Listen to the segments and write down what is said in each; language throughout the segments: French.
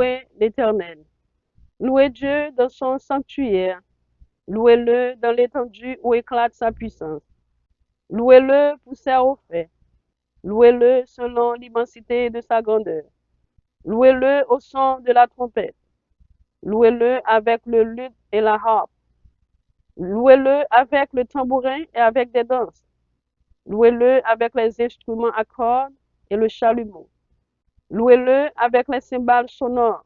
Louez l'Éternel. Louez Dieu dans son sanctuaire. Louez-le dans l'étendue où éclate sa puissance. Louez-le pour ses hauts faits. Louez-le selon l'immensité de sa grandeur. Louez-le au son de la trompette. Louez-le avec le luth et la harpe. Louez-le avec le tambourin et avec des danses. Louez-le avec les instruments à cordes et le chalumeau. Louez-le avec les cymbales sonores.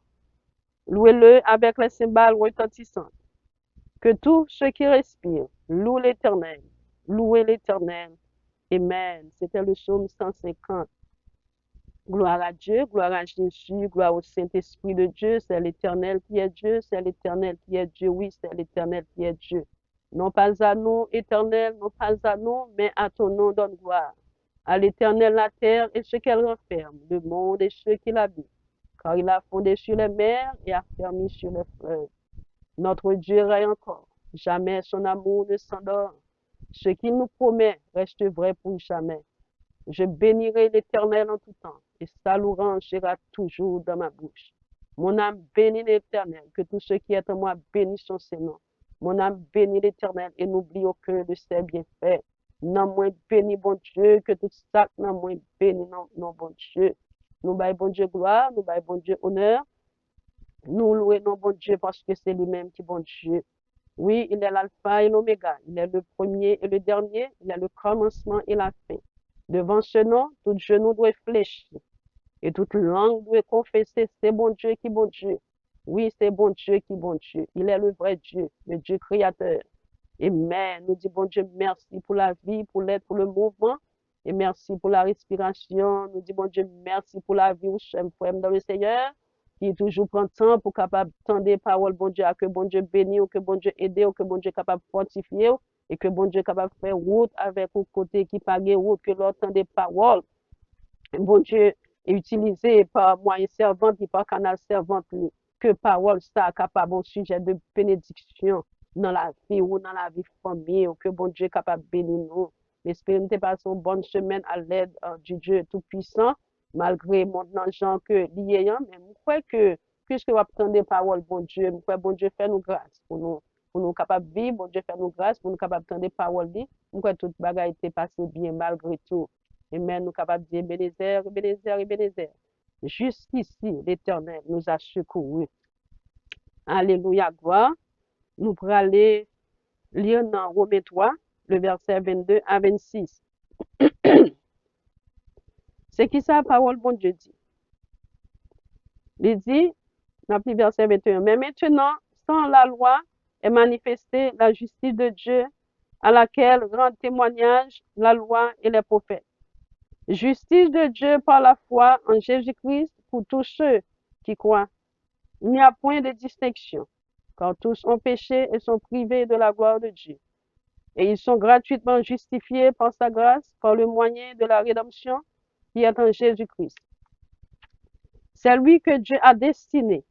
Louez-le avec les cymbales retentissantes. Que tout ce qui respire loue l'Éternel. Louez l'Éternel. Amen. C'était le psaume 150. Gloire à Dieu, gloire à Jésus, gloire au Saint-Esprit de Dieu. C'est l'Éternel qui est Dieu, c'est l'Éternel qui est Dieu. Oui, c'est l'Éternel qui est Dieu. Non pas à nous, Éternel, non pas à nous, mais à ton nom donne gloire. À l'Éternel la terre et ce qu'elle renferme, le monde et ceux qui l'habitent. Car il a fondé sur les mers et a fermé sur les fleuves. Notre Dieu règne encore. Jamais son amour ne s'endort. Ce qu'il nous promet reste vrai pour jamais. Je bénirai l'Éternel en tout temps, et sa louange sera toujours dans ma bouche. Mon âme bénit l'Éternel, que tout ce qui est en moi bénisse son Seigneur. Mon âme bénit l'Éternel et n'oublie aucun de ses bienfaits. Non, moi béni bon Dieu, que tout ça, non, moi béni non bon Dieu. Nous baillons bon Dieu gloire, nous baillons bon Dieu honneur. Nous louons non bon Dieu parce que c'est lui-même qui est bon Dieu. Oui, il est l'alpha et l'oméga, il est le premier et le dernier, il est le commencement et la fin. Devant ce nom, tout genou doit fléchir et toute langue doit confesser, c'est bon Dieu qui est bon Dieu. Oui, c'est bon Dieu qui est bon Dieu. Il est le vrai Dieu, le Dieu créateur. Amen. Nous disons bon Dieu, merci pour la vie, pour l'aide, pour le mouvement. Et merci pour la respiration. Nous disons bon Dieu, merci pour la vie où je suis dans le Seigneur, qui toujours prend temps pour capable tendre des paroles, bon Dieu, à que bon Dieu bénisse, ou que bon Dieu aide, ou que bon Dieu capable fortifier, et que bon Dieu capable faire route avec au côté qui pague route, que l'autre des paroles, bon Dieu, est utilisé par moyen servante et par canal servante, que parole ça capable un sujet de bénédiction dans la vie ou dans la vie famille, ou que bon Dieu capable de bénir nous. J'espère que nous passons une bonne semaine à l'aide du Dieu Tout-Puissant, malgré mon gens que lié, mais je crois que puisque vous attendez des paroles, bon Dieu, je crois bon Dieu fait nous grâce pour nous capables de vivre, bon Dieu fait nous grâce pour nous capables de des paroles, je crois que toute bagaille été passé bien malgré tout. Amen, nous capables de dire Ebenezer, Ebenezer, Ebenezer. Jusqu'ici, l'Éternel nous a secourus. Alléluia, gloire. Nous pourrons aller lire dans Romains 3, le verset 22 à 26. C'est qui ça, parole, bon Dieu dit. Il dit, dans le verset 21, mais maintenant, sans la loi, est manifestée la justice de Dieu, à laquelle rendent témoignage la loi et les prophètes. Justice de Dieu par la foi en Jésus-Christ pour tous ceux qui croient. Il n'y a point de distinction, car tous ont péché et sont privés de la gloire de Dieu. Et ils sont gratuitement justifiés par sa grâce, par le moyen de la rédemption qui est en Jésus-Christ. C'est lui que Dieu a destiné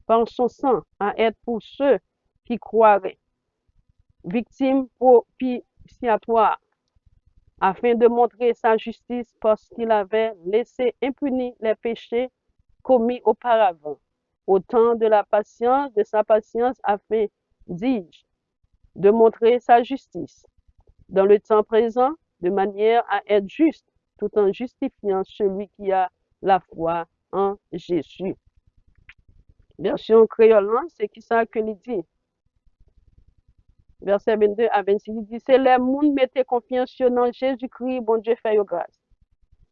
par son sang à être pour ceux qui croiraient, victimes propitiatoires, afin de montrer sa justice parce qu'il avait laissé impunis les péchés commis auparavant, au temps de la patience, de sa patience, afin, dis-je, de montrer sa justice dans le temps présent, de manière à être juste, tout en justifiant celui qui a la foi en Jésus. Version créole, c'est qui ça que il dit? Verset 22 à 26, il dit, c'est les monde mettez confiance dans Jésus-Christ, bon Dieu fait grâce.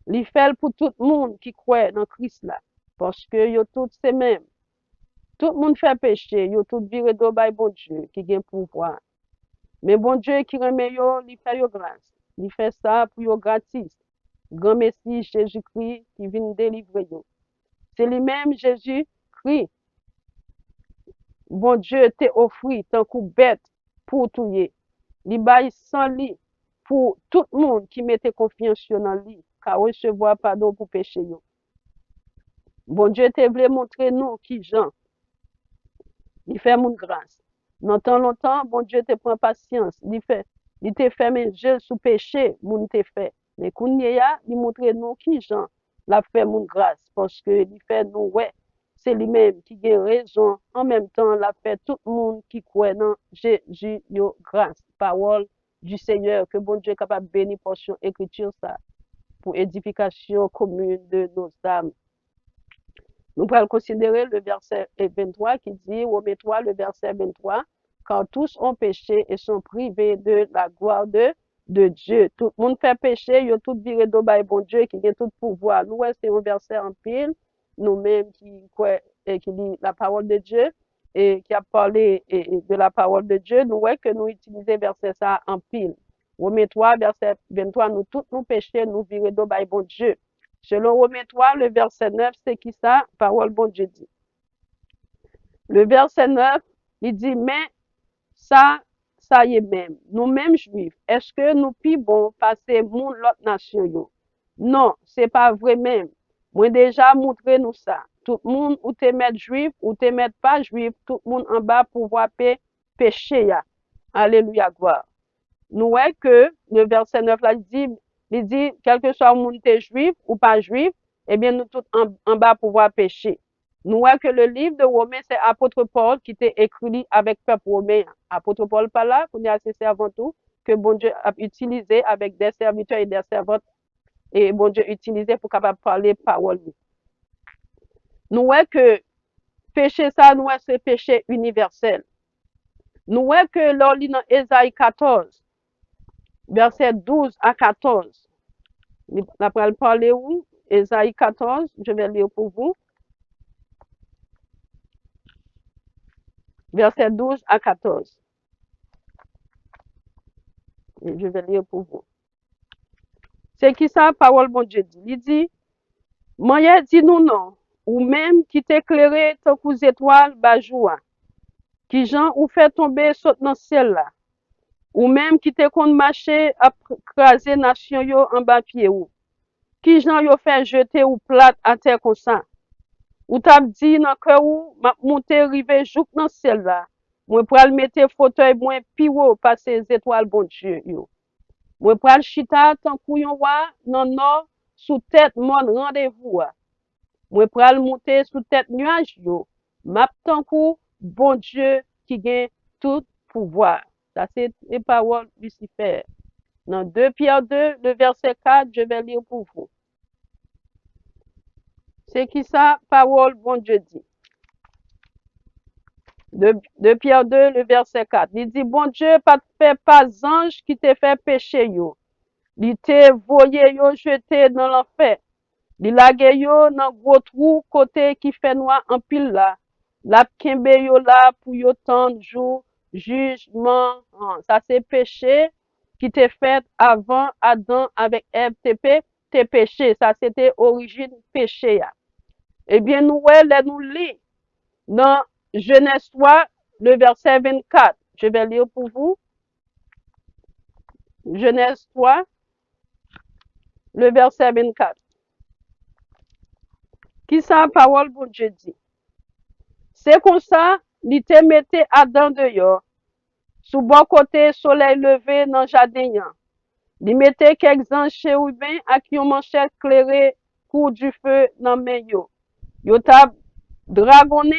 Il fait pour tout le monde qui croit dans Christ là, parce que yo tous c'est même. Tout le monde fait péché, yo tout viré do bay bon Dieu qui gagne pouvoir. Mais bon Dieu qui remet yo, il fait yo grâce. Il fait ça pour yo gratis. Grand Messie Jésus-Christ qui vient délivrer yo. C'est lui-même Jésus-Christ. Bon Dieu te offri tant coup bête pour touyer. Li bail sans li pour tout le monde qui mettait confiance dans lui, car recevoir pardon pour péché yo. Bon Dieu te voulait montrer nous qui Jean. Il fait mon grâce. Dans tant longtemps, bon Dieu te prend patience. Il te fait mes jeux sous péché, moun te fait. Mais kounya, il montre nous qui Jean. La fait mon grâce parce que il fait nous ouais. c'est lui-même qui a raison. En même temps, la fait tout le monde qui croit dans Jésus, yo grâce. Parole du Seigneur, que bon Dieu est capable de bénir portion écriture ça, pour édification commune de nos âmes. Nous allons considérer le verset 23 qui dit, Romains 3, le verset 23, quand tous ont péché et sont privés de la gloire de Dieu. Tout le monde fait péché, ils ont tout viré de bon Dieu qui a tout pouvoir. Nous, c'est un verset en pile, nous-mêmes qui lit la parole de Dieu et qui a parlé de la parole de Dieu, nous voyons que nous utilisons verset ça en pile. Romains 3, verset 23, nous tous nous péchés, nous virés de bon Dieu. Selon Romains 3, le verset 9, c'est qui ça? Parole bon Dieu dit. Le verset 9, il dit, mais ça y est même. Nous-mêmes juifs, est-ce que nous pi bon passer moun l'autre nation yo? Non, c'est pas vrai même. Moi déjà montré nous ça. Tout le monde ou te met juif ou te met pas juif, tout le monde en bas pouvoir pécher ya. Alléluia, gloire. Nous voyons que le verset 9 là, il dit, quel que soit le monde juif ou pas juif, eh bien, nous tous en bas pouvoir pécher. Nous voyons que le livre de Romains, c'est apôtre Paul qui était écrit avec le peuple romain. Apôtre Paul pas là, qu'on est assez servant tout, que bon Dieu a utilisé avec des serviteurs et des servantes, et bon Dieu utilisé pour capable parler parole. Nous voyons que péché ça, nous voyons c'est péché universel. Nous voyons que lors dans Ésaïe 14, verset 12 à 14. Après le parler où? Ésaïe 14, je vais lire pour vous. Verset 12 à 14. Et je vais lire pour vous. C'est qui ça, parole bon Dieu dit? Il dit, Moyen dit nous non, ou même qui t'éclairait tant qu'aux étoiles bajoua, qui Jean ou fait tomber saute dans le ciel là, ou même qui te compte marcher à craser nation yo en bas pied ou, qui Jean yo fait jeter ou plate à terre comme ça. Ou t'as dit dans cœur ou m'a monter rive jouk dans ciel là. Moi pral mettre fauteuil moins piwo par ces étoiles bon Dieu yo. Moi pral chita tant couillon wa non non sous tête mon rendez-vous. Moi pral monter sous tête nuage yo. M'a tant coup bon Dieu qui gagne tout pouvoir. Ça c'est les paroles Lucifer. Dans 2 Pierre 2, le verset 4, je vais lire pour vous. C'est qui ça, parole bon Dieu dit. De Pierre 2, le verset 4. Il dit, bon Dieu, pas fait pas ange qui te fait pécher yo. Il te voyé yo jeté dans l'enfer. Il lage yo dans gros trou côté qui fait noir en pile là. La kembe yo là pour yo tant jour jugement. Ça c'est péché qui te fait avant Adam avec Ève te péché. Ça c'était origine péché. Eh bien, nous, nous lit dans Genèse 3, le verset 24. Je vais lire pour vous. Genèse 3, le verset 24. Qui ça, parole pour Dieu dit? C'est comme ça, il te mettait Adam dehors, sous bon côté soleil levé dans le jardin. Il mettait quelques anges chérubins à qui on manchette clairé cours du feu dans le main. Yo t'a dragonné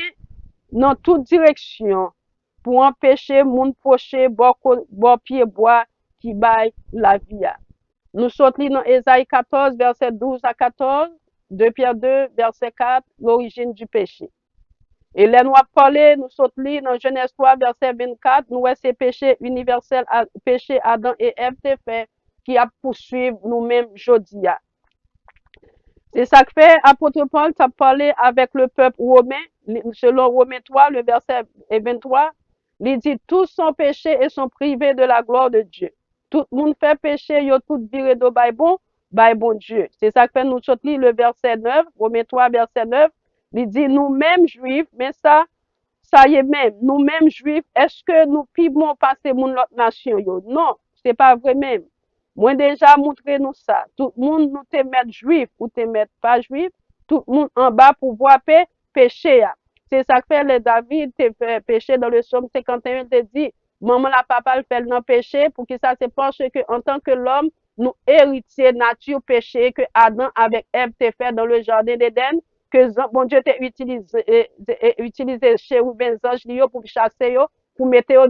dans toute direction pour empêcher moun proche bon pied bois qui baille la vie. Nous sortons dans Ésaïe 14, verset 12 à 14, 2 Pierre 2, verset 4, l'origine du péché. Et là, nous parlé, nous sortons dans Genèse 3, verset 24, nous voyons ces péchés universels, péché Adam et Ève fait, qui a poursuivre nous-mêmes aujourd'hui. C'est ça que fait apôtre Paul, ça parlé avec le peuple romain, selon Romains 3, le verset 23, il dit, tous sont péchés et sont privés de la gloire de Dieu. Tout le monde fait péché, yo tout viré de bon Dieu. C'est ça que fait nous sortir le verset 9, Romains 3, verset 9, il dit, nous-mêmes juifs, mais ça y est même, nous-mêmes juifs, est-ce que nous pouvons passer mon l'autre nation, yo? Non, c'est pas vrai même. Moi déjà montré nous ça. Tout le monde nous te mettre juif ou te mettre pas juif. Tout le monde en bas pour voir pécher. C'est ça que fait le David te fait pécher dans le psaume 51. Il te dit, maman la papa le fait dans péché. Pour que ça c'est parce que en tant que l'homme, nous héritiers nature péché que Adam avec Ève te fait dans le jardin d'Éden. bon Dieu t'a utilisé chérubins anges li yo pour chasser yo, pour mettre yo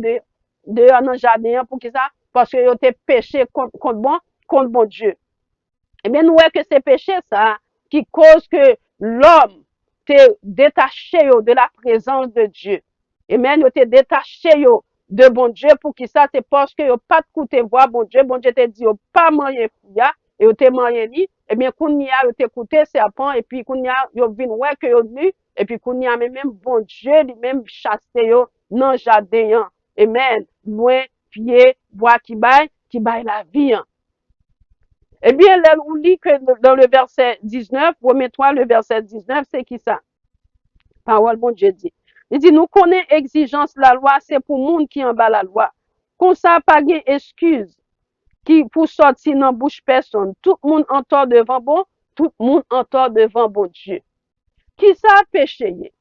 dehors dans le jardin, pour qui ça? Parce que yo te péché contre bon Dieu. Eh bien, nous voyons que c'est péché ça qui cause que l'homme te détaché yo de la présence de Dieu. Et même yo te détaché yo de bon Dieu pour qui ça? C'est parce que yo pas de côté voir bon Dieu te dit yo pas moyen fouya et yo te moyen ni. Eh bien, kounya yo te écouté serpent et puis kounya yo vinn ouais que yo nu et puis kounya même bon Dieu lui même chassé yo dans jardin. Amen. Loin pied bois qui baille la vie. Eh bien, là, on lit que dans le verset 19, remets-toi le verset 19, c'est qui ça? Parole, bon Dieu dit. Il dit, nous connaissons exigence la loi, c'est pour monde qui en bas la loi. Qu'on ça pas gain excuse qui pour sortir dans bouche personne. Tout le monde en tort devant bon, tout le monde en tort devant bon Dieu. Qui ça péché?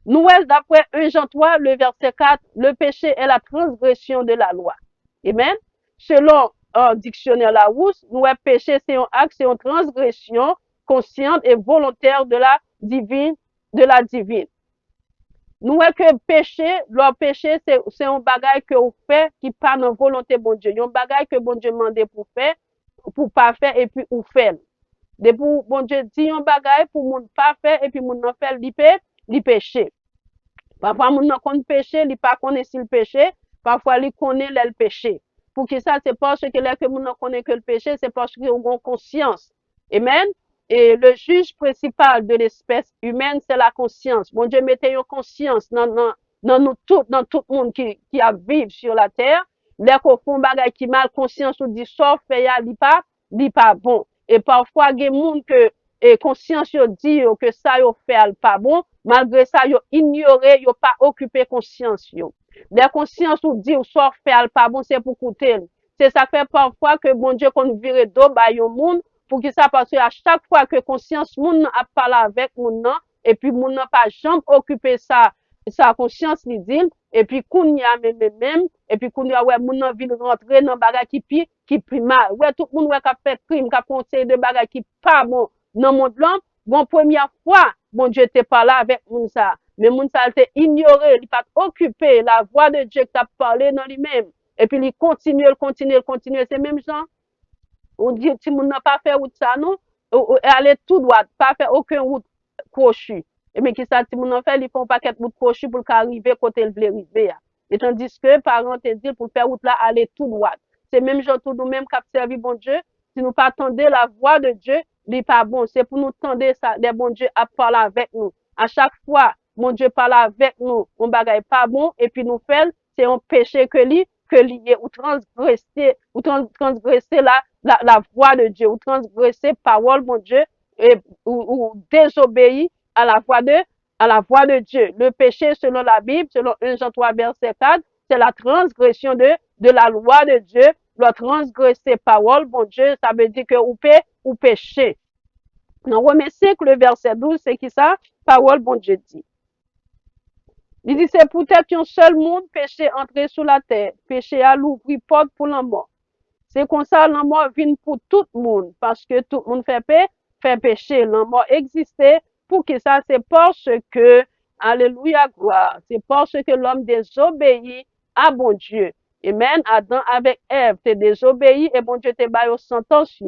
Nous, d'après 1 Jean 3, le verset 4, le péché est la transgression de la loi. Amen. Selon un dictionnaire Larousse, nous, péché, c'est un acte, c'est une transgression consciente et volontaire de la divine. Nous, que péché, leur péché, c'est un bagage que vous fait qui pas dans volonté bon Dieu. Un bagage que bon Dieu demande pour faire, pour pas faire et puis ou fait. De pour bon Dieu dit un bagage pour moun pas faire et puis moun nan fait li péché. Parfois moun nan connaît péché, li pas connaît s'il péché, parfois li connaît le péché. Pour que ça c'est parce que là que moun nan connaît que le péché, c'est parce que on conscience. Amen. Et le juge principal de l'espèce humaine, c'est la conscience. Bon Dieu mettez une conscience dans tout le monde qui a vivre sur la terre. Là qu'on font bagay qui mal conscience ou dit ça fait ya li pas bon. Et parfois il y a des gens que conscience yo dit que ça yo fait pas bon, malgré ça yo ignoré, yo pas occupé conscience yo. La conscience ou dit ou ça fait pas bon, c'est pour coûter. C'est ça fait parfois que bon Dieu qu'on vire dos ba yon monde pour que ça parce que à chaque fois que conscience moun a parlé avec moun nan et puis moun nan pas jamais occupé ça sa conscience li dit et puis kounya même et puis kounya ouais moun nan vinn rentrer dans bagay qui mal ouais tout moun ouais qu'a fait crime qu'a conseillé de bagay qui pas bon dans monde là bon première fois bon Dieu t'est parlé avec moun ça mais moun ça t'est ignoré il pas occupé la voix de Dieu qui t'a parlé dans lui-même et puis il continue c'est même gens on dit si moun n'a pas fait route ça non aller tout droit pas faire aucun route crochu et mais qui ça si moun fait ils font paquet route crochu pour qu'arriver côté le vle river et tandis que parents te dit pour faire route là aller tout droit c'est même gens tout nous même qui servi bon Dieu si nous pas attendre la voix de Dieu n'est pas bon c'est pour nous tendre ça des bon Dieu à parler avec nous à chaque fois mon Dieu parle avec nous on bagaille pas bon et puis nous fait c'est un péché que lié ou transgresser la voix de Dieu ou transgresser parole mon Dieu ou désobéir à la voix de Dieu. Le péché selon la Bible, selon 1 Jean 3 verset 4, c'est la transgression de la loi de Dieu, la transgresser parole bon Dieu, ça veut dire que ou péché. Dans Romains 5 le verset 12, c'est qui ça? Parole bon Dieu dit. Il dit, c'est peut-être qu'un seul monde péché entrer sous la terre. Péché a l'ouvrir porte pour la mort. C'est comme ça, la mort vient pour tout le monde. Parce que tout le monde fait péché. La mort existait pour que ça, c'est parce que, alléluia, gloire. C'est parce que l'homme désobéit à bon Dieu. Amen. Adam avec Ève, t'es désobéi et bon Dieu te baille aux sentences.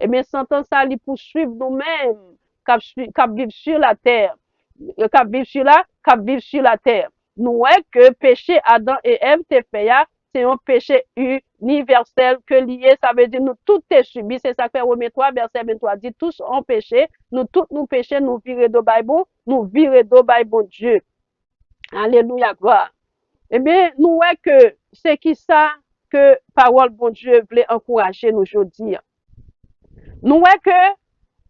Et bien, sentence, ça, lui poursuivre nous-mêmes, qui vivent sur la terre. Qui vivent sur la terre. Nous voyons que péché Adam et Ève te fait, c'est un péché universel que lié, ça veut dire nous tous t'es subi, c'est ça que Romains 3, verset 23 dit, tous ont péché, nous tous nous péchons, nous virer de bon, nous virer de bon Dieu. Alléluia, gloire. Eh bien, nous voyons que c'est qui ça que parole bon Dieu voulait encourager nous aujourd'hui. Nous voyons que,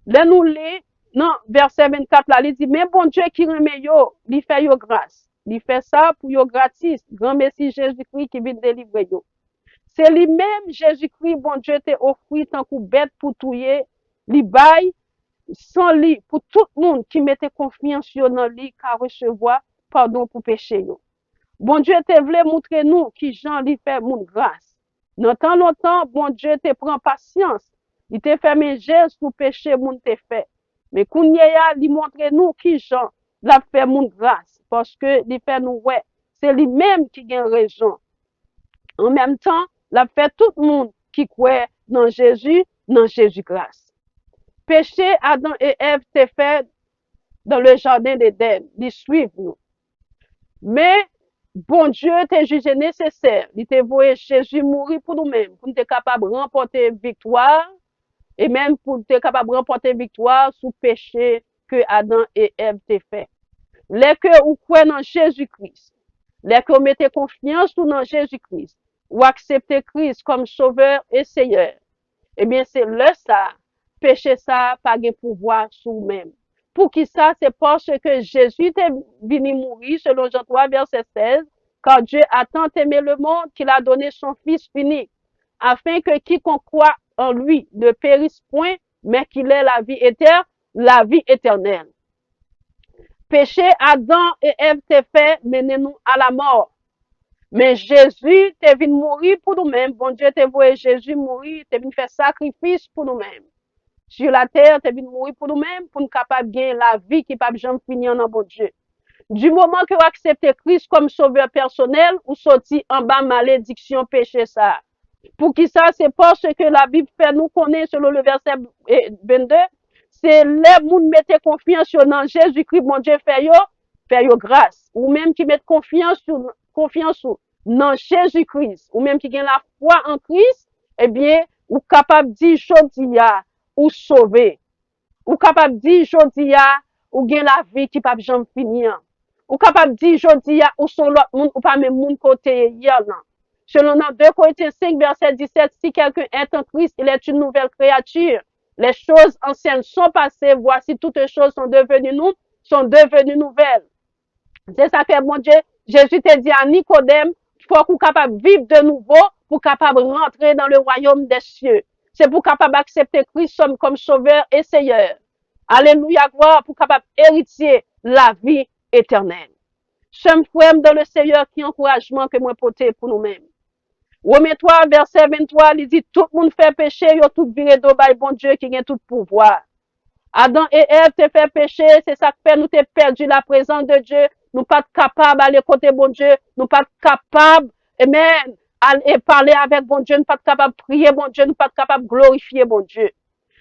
là nous lit, non, verset 24 là, il dit, mais bon Dieu qui remet yo, il fait yo grâce. Il fait ça pour yo gratis. Grand Messie Jésus-Christ qui vient délivrer yo. C'est lui-même Jésus-Christ, bon Dieu te offri tant que bête pour touyer, li bail, sans lui, pour tout le monde qui mettait confiance dans lui, qu'à recevoir pardon pour péché yo. Bon Dieu te voulait montrer nous qui Jean lui fait mon grâce. Dans tant longtemps, bon Dieu te prend patience. Il te fait mes gestes pour péché moun te fait. Mais Kounyea, il montre nous qui Jean l'a fait mon grâce. Parce que il fait nous, ouais, c'est lui-même qui a raison. En même temps, l'a fait tout le monde qui croit dans Jésus grâce. Péché, Adam et Ève s'est fait dans le jardin d'Éden. Ils suivent nous. Mais, bon Dieu t'a jugé nécessaire. Il t'a voué Jésus mourir pour nous-mêmes, pour nous être capable de remporter victoire, et même pour être capable de remporter victoire sous péché que Adam et Ève t'ont fait. Les que vous croyez dans Jésus-Christ, les que vous mettez confiance dans Jésus-Christ, ou acceptez Christ comme sauveur et seigneur, eh bien, c'est le ça, péché ça, pas de pouvoir sur vous-même. Pour qui ça, c'est parce que Jésus est venu mourir, selon Jean 3, verset 16, car Dieu a tant aimé le monde qu'il a donné son Fils unique, afin que quiconque croit en lui ne périsse point, mais qu'il ait la vie éternelle. Péché, Adam et Ève t'est fait mener nous à la mort. Mais Jésus t'est venu mourir pour nous-mêmes. Bon Dieu t'est voué Jésus mourir, t'est venu faire sacrifice pour nous-mêmes. Sur la terre, t'es venu mourir pour nous-mêmes, pour nous capables de gagner la vie qui ne peut jamais finir dans bon Dieu. Du moment que vous acceptez Christ comme sauveur personnel, vous sortez en bas malédiction, péché ça. Pour qui ça, c'est parce que la Bible fait nous connaître, selon le verset 22, c'est les gens mettez confiance sur Jésus-Christ, mon Dieu, fait yo grâce. Ou même qui mettent confiance sur dans Jésus-Christ, ou même qui gagne la foi en Christ, eh bien, ou capable de dire, jodia, ou sauver. Ou capable de dire, jodia, ou gagne la vie qui peut jamais finir. Ou capable de dire, jodia, ou son l'autre monde, ou pas même monde côté hier, non. Selon 2 Corinthiens 5, verset 17, si quelqu'un est en Christ, il est une nouvelle créature. Les choses anciennes sont passées, voici toutes les choses sont devenues nouvelles. C'est ça que mon Dieu, Jésus t'a dit à Nicodème, il faut qu'on soit capable de vivre de nouveau pour capable de rentrer dans le royaume des cieux. C'est pour capable d'accepter Christ comme sauveur et seigneur. Alléluia, gloire, pour capable héritier la vie éternelle. J'aime frère dans le Seigneur qui encouragement que moi porter pour nous-mêmes. Romains 3, verset 23, il dit, tout le monde fait péché, yo tout viré d'eau, bon Dieu qui a tout pouvoir. Adam et Ève te fait péché, c'est ça qui fait nous t'es perdu la présence de Dieu. Nous pas capables d'aller côté bon Dieu. Nous pas capables, amen, aller parler avec bon Dieu. Nous pas capables de prier bon Dieu. Nous pas capables de glorifier bon Dieu.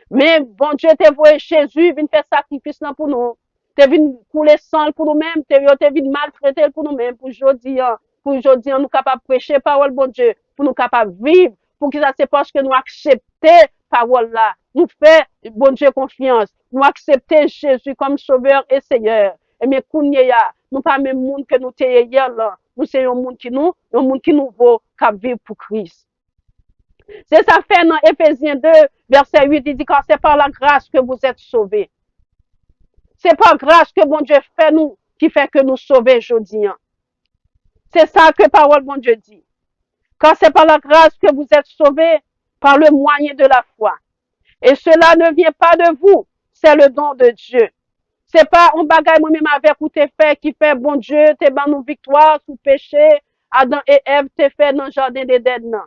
Mais bon Dieu t'es voué Jésus, vient faire sacrifice là pour nous. T'es venu couler sang pour nous-mêmes. T'es venu maltraiter pour nous-mêmes. Pour aujourd'hui, nous capables de prêcher parole bon Dieu. Pour nous capables de vivre. Pour que ça c'est parce que nous accepter parole là. Nous faire bon Dieu confiance. Nous accepter Jésus comme sauveur et seigneur. Et mais kounya, nous pas même monde que nous t'ayons hier là. Nous c'est un monde qui nous vaut qu'à vivre pour Christ. C'est ça fait dans Éphésiens 2, verset 8, il dit car c'est par la grâce que vous êtes sauvés. C'est par grâce que bon Dieu fait nous, qui fait que nous sauvons aujourd'hui. C'est ça que parole bon Dieu dit. Car c'est par la grâce que vous êtes sauvés par le moyen de la foi. Et cela ne vient pas de vous, c'est le don de Dieu. C'est pas un bagage moi-même avec ou t'es fait qui fait bon Dieu, t'es ban nous victoire sous péché, Adam et Ève t'es fait dans le jardin d'Éden. Non.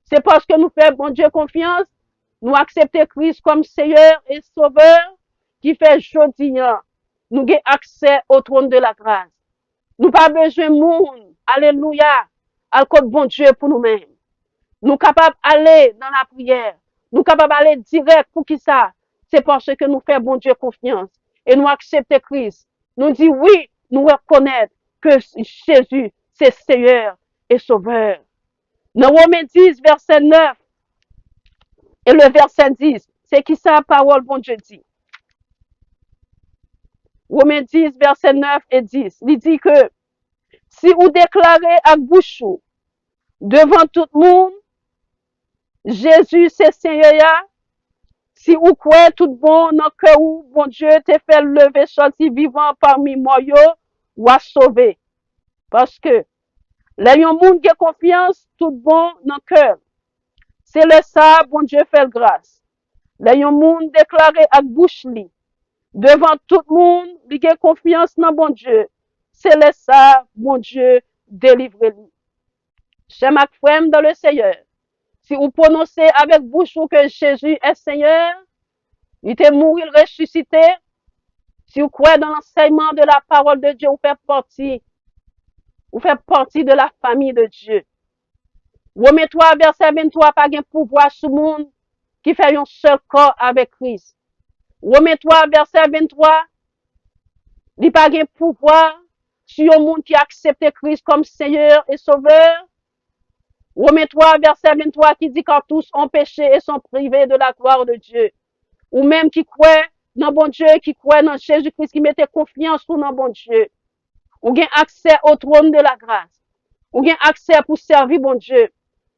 C'est parce que nous faisons bon Dieu confiance, nous acceptons Christ comme Seigneur et Sauveur, qui fait aujourd'hui, nous avons accès au trône de la grâce. Nous pas besoin de monde, alléluia, à côté bon Dieu pour nous-mêmes. Nous capables d'aller dans la prière. Nous capables d'aller direct pour qui ça? C'est parce que nous faisons bon Dieu confiance. Et nous acceptons Christ. Nous disons oui, nous reconnaissons que Jésus, c'est Seigneur et Sauveur. Dans Romains 10, verset 9 et le verset 10, c'est qui ça, parole, bon Dieu dit. Romains 10, verset 9 et 10, il dit que si vous déclarez à bouche devant tout le monde, Jésus c'est Seigneur, si vous croyez tout bon dans le cœur où bon Dieu te fait lever sorti vivant parmi moi, ou à sauver. Parce que là, il y a un monde qui a confiance, tout bon dans le cœur. C'est le ça, bon Dieu fait grâce. Là, il y a un monde déclaré à bouche li. Devant tout le monde, il a confiance dans bon Dieu. C'est le ça, bon Dieu, délivre-lui. Chez ma frère dans le Seigneur. Si vous prononcez avec bouche que Jésus est Seigneur, Il était mort, il ressuscité. Si vous croyez dans l'enseignement de la parole de Dieu, vous faites partie de la famille de Dieu. Romains 3, verset 23, pas de pouvoir sur le monde qui fait un seul corps avec Christ. Romains 3, verset 23, il n'y a pas de pouvoir sur le monde qui accepte Christ comme Seigneur et Sauveur. Romains 3, verset 23, qui dit quand tous ont péché et sont privés de la gloire de Dieu. Ou même qui croient dans bon Dieu, qui croient dans Jésus-Christ, qui mettent confiance dans bon Dieu. Ou gain accès au trône de la grâce. Ou gain accès pour servir bon Dieu.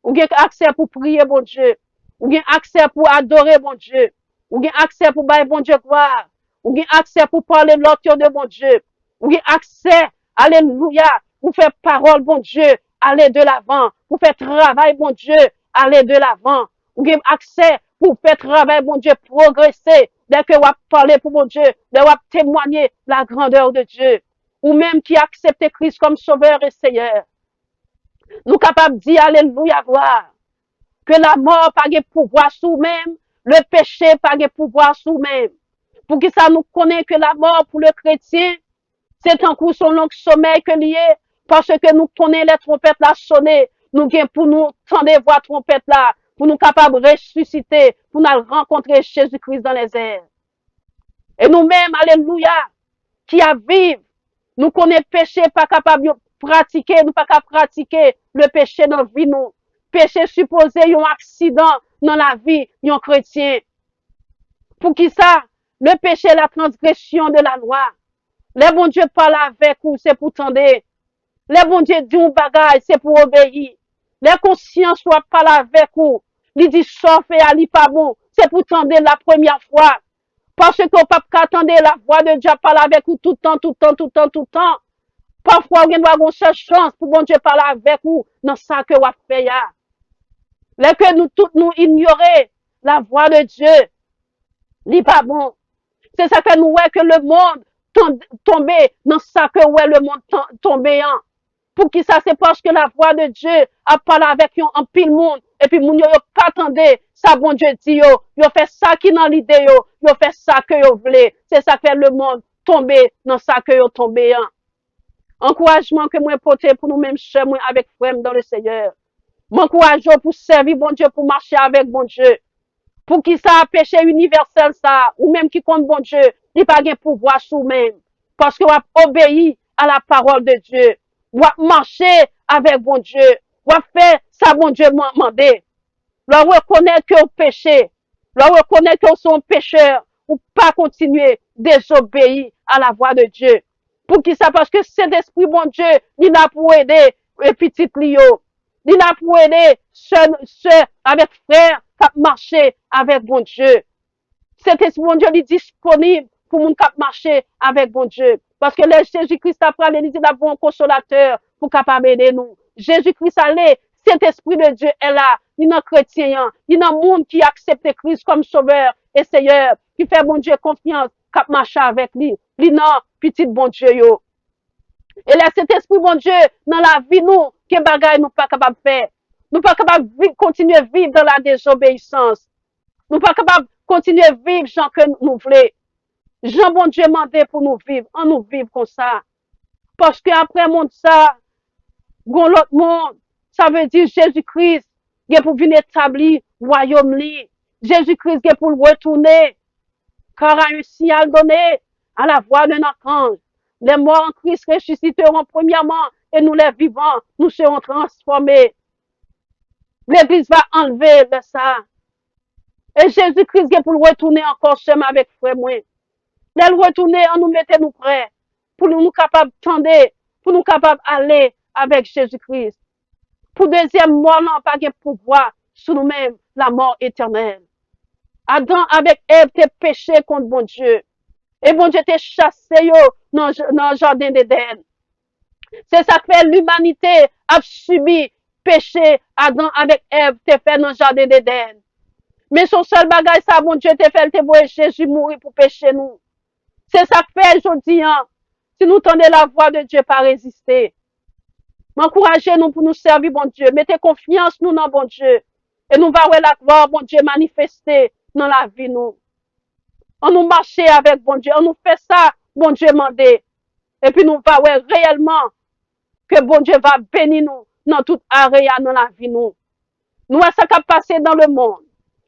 Ou gain accès pour prier bon Dieu. Ou gain accès pour adorer bon Dieu. Ou gain accès pour bailler bon Dieu gloire. Ou gain accès pour parler l'auteur de bon Dieu. Ou gain accès, alléluia, pour faire parole bon Dieu, aller de l'avant. Pour faire travail bon Dieu, aller de l'avant. Ou gain accès pour faire travail bon Dieu, progresser. Dès que vous parlez pour bon Dieu, dès que vous témoigner la grandeur de Dieu. Ou même qui accepte Christ comme sauveur et Seigneur. Nous capables de dire alléluia gloire. Que la mort pas de pouvoir sur même, le péché pas de pouvoir sur même. Pour que ça nous connaît que la mort pour le chrétien, c'est un coup son long sommeil que lié, parce que nous connaissons les trompettes là sonner, nous gain pour nous tendre voir trompette là, pour nous capables de ressusciter, pour nous rencontrer Jésus-Christ dans les airs. Et nous-mêmes, alléluia, qui a vivre, nous connaissons péché, pas capable de pratiquer, nous pas capable de pratiquer le péché dans la vie, nous. Péché supposé un accident dans la vie d'un chrétien. Pour qui ça? Le péché, la transgression de la loi. Les bon Dieu parle avec vous, c'est pour tendre. Les bon Dieu dit un bagage, c'est pour obéir. Les consciences soit parle avec vous. Il dit sauf et ali pas bon, c'est pour tendre la première fois. Parce que vous pas attendre la voix de Dieu parler avec vous tout le temps, tout le temps, tout le temps, tout le temps. Parfois, vous avez une seule chance pour bon Dieu parler avec vous dans ça que vous faites. Là que nous tous nous ignorer la voix de Dieu, n'est pas bon. C'est ça que nous voyons que le monde tombe dans ça que ouais le monde tombe en. Pour qui ça, c'est parce que la voix de Dieu a parlé avec un pile monde. Et puis, moun yo pas attendé, ça bon Dieu dit yo fait ça qui dans l'idée yo fait ça que yo voulez. C'est ça que fait le monde tomber dans ça que yo tomber en. Encouragement que moi porter pour nous-mêmes, chers, moi, avec frère dans le Seigneur. M'encourage pour servir bon Dieu, pour marcher avec bon Dieu. Pour qui ça, péché universel ça, ou même qui compte bon Dieu, il pas de pouvoir sur même. Parce que vous obéi à la parole de Dieu. Vous marcher avec bon Dieu. Vous faire ça bon Dieu m'a demandé. Vous reconnaître que vous péchez. Vous reconnaître que vous sont pécheurs. Ou pas continuer désobéir à la voix de Dieu. Pour qui ça? Parce que cet esprit bon Dieu, il a pour aider les petits Lio. Il a pour aider ceux avec frère qui marcher avec bon Dieu. Cet esprit bon Dieu est disponible pour moun qui marcher avec bon Dieu. Parce que le Jésus-Christ a pris il dit un bon consolateur pour capable aider nous. Jésus-Christ allé, cet esprit de Dieu est là. Il y a un chrétien, il y a un monde qui accepte Christ comme sauveur et Seigneur, qui fait bon Dieu confiance, qui marche avec lui. Il y a un petit bon Dieu yo. Et là, cet esprit bon Dieu, dans la vie nous, que bagaille nous pas capable de faire. Nous pas capable de continuer à vivre dans la désobéissance. Nous pas capable de continuer à vivre Jean que nous voulons. Jean bon Dieu mandé pour nous vivre, on nous vivre comme ça. Parce que après monde ça, gon l'autre monde, ça veut dire Jésus-Christ, qui est pour venir établir royaume li. Jésus-Christ qui est pour retourner, car a un signal donné à la voix d'un archange. Les morts en Christ ressusciteront premièrement et nous les vivants, nous serons transformés. L'Église va enlever de ça. Et Jésus-Christ qui est pour retourner encore chemin avec frère moi. L'elle retourner, on nous mettait nous prêts pour nous capables tendre, pour nous capables aller avec Jésus-Christ. Pour deuxième mort, non, pas de pouvoir sur nous-mêmes, la mort éternelle. Adam avec Ève t'es péché contre bon Dieu. Et bon Dieu t'es chassé yo dans le jardin d'Éden. C'est ça que fait l'humanité a subi péché. Adam avec Ève t'es fait dans le jardin d'Éden. Mais son seul bagage, ça, bon Dieu t'es fait, t'es voulu Jésus mourir pour pécher nous. C'est ça que fait aujourd'hui, hein. Si nous tendez la voix de Dieu, pas résister. M'encouragez nous pour nous servir, bon Dieu. Mettez confiance nous dans bon Dieu. Et nous va voir la gloire, bon Dieu, manifester dans la vie, nous. On nous marche avec bon Dieu. On nous fait ça, bon Dieu mandé. Et puis nous va ouais, réellement que bon Dieu va bénir nous dans toute area dans la vie nous. Nous ça qui a passé dans le monde.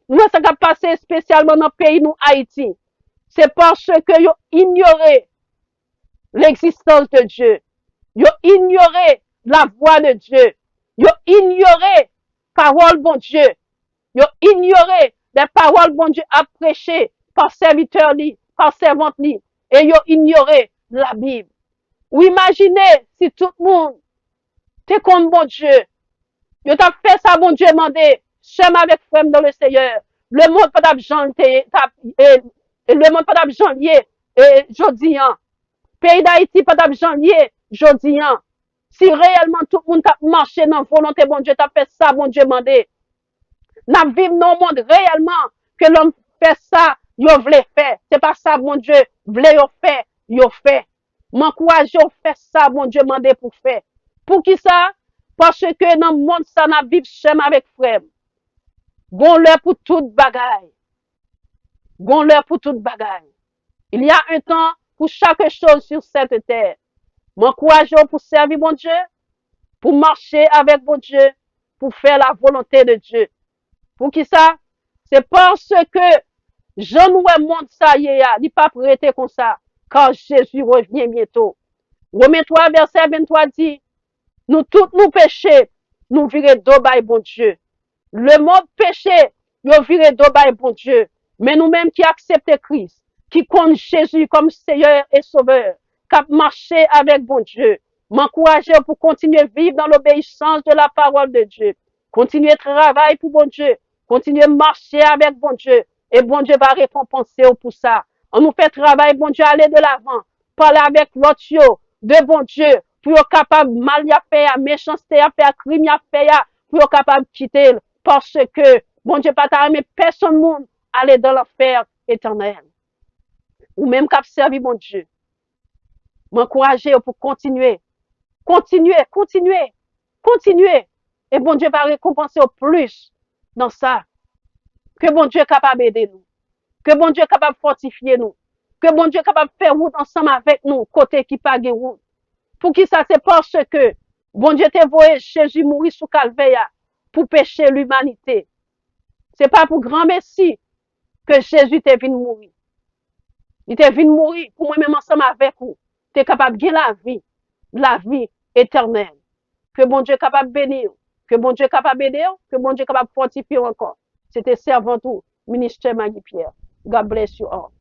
Nous ça qui a passé spécialement dans le pays nous Haïti. C'est parce que yo ignoré l'existence de Dieu. Yo ignoré la voix de Dieu. Yo ignoré parole bon Dieu. Yo ignoré les paroles bon Dieu a prêché par serviteur li, par servante li. Et yo ignoré la Bible. Ou imaginez si tout le monde te contre bon Dieu. Yo t'a fait ça bon Dieu mandé, chemin avec frère dans le Seigneur. Le monde pas d'abjan le monde pas d'abjan lié jodi an. Pays d'Haïti pas d'abjan lié jodi an. Si réellement tout le monde t'a marché dans volonté bon Dieu t'a fait ça bon Dieu mandé. N'a vivre dans le monde réellement que l'homme fait ça, yo vle faire. C'est pas ça bon Dieu vle yo fait. M'encourage yo fait ça bon Dieu mandé pour faire. Pour qui ça? Parce que dans le monde ça n'a vivre chemin avec frère. Gon l'heure pour toute bagaille. Gon l'heure pour toute bagaille. Il y a un temps pour chaque chose sur cette terre. M'encourage yo pour servir bon Dieu, pour marcher avec bon Dieu, pour faire la volonté de Dieu. Pour qui ça? C'est parce que je nous monde ça y est, il pas prêté comme ça, quand Jésus revient bientôt. Romains 3, verset 23 dit, nous tous nous péchés, nous virer d'obay bon Dieu. Le monde péché, nous virer d'obay bon Dieu. Mais nous-mêmes qui acceptons Christ, qui compte Jésus comme Seigneur et Sauveur, qui marché avec bon Dieu, m'encourager pour continuer à vivre dans l'obéissance de la parole de Dieu. Continuer à travailler pour bon Dieu. Continuer à marcher avec bon Dieu. Et bon Dieu va récompenser pour ça. On nous fait travailler, bon Dieu, aller de l'avant. Parler avec l'autre de bon Dieu. Pour être capable mal y faire, méchanceté à faire, crime à faire, pour être capable de quitter. Parce que bon Dieu pas t'aimer personne monde aller dans l'enfer éternel. Ou même qu'à servir bon Dieu. M'encourager pour continuer. Continuer. Et bon Dieu va récompenser au plus dans ça. Que bon Dieu est capable d'aider nous. Que bon Dieu est capable de fortifier nous. Que bon Dieu est capable de faire route ensemble avec nous, côté qui pas de route. Pour qui ça, c'est parce que bon Dieu t'a envoyé Jésus mourir sous calvaire pour pécher l'humanité. C'est pas pour grand merci que Jésus t'est venu mourir. Il t'est venu mourir pour moi-même ensemble avec vous. T'es capable de gagner la vie éternelle. Que bon Dieu est capable de bénir. Que bon Dieu est capable d'aider. Que bon Dieu est capable de fortifier encore. C'était servant tout, ministère Maggie Pierre. God bless you all.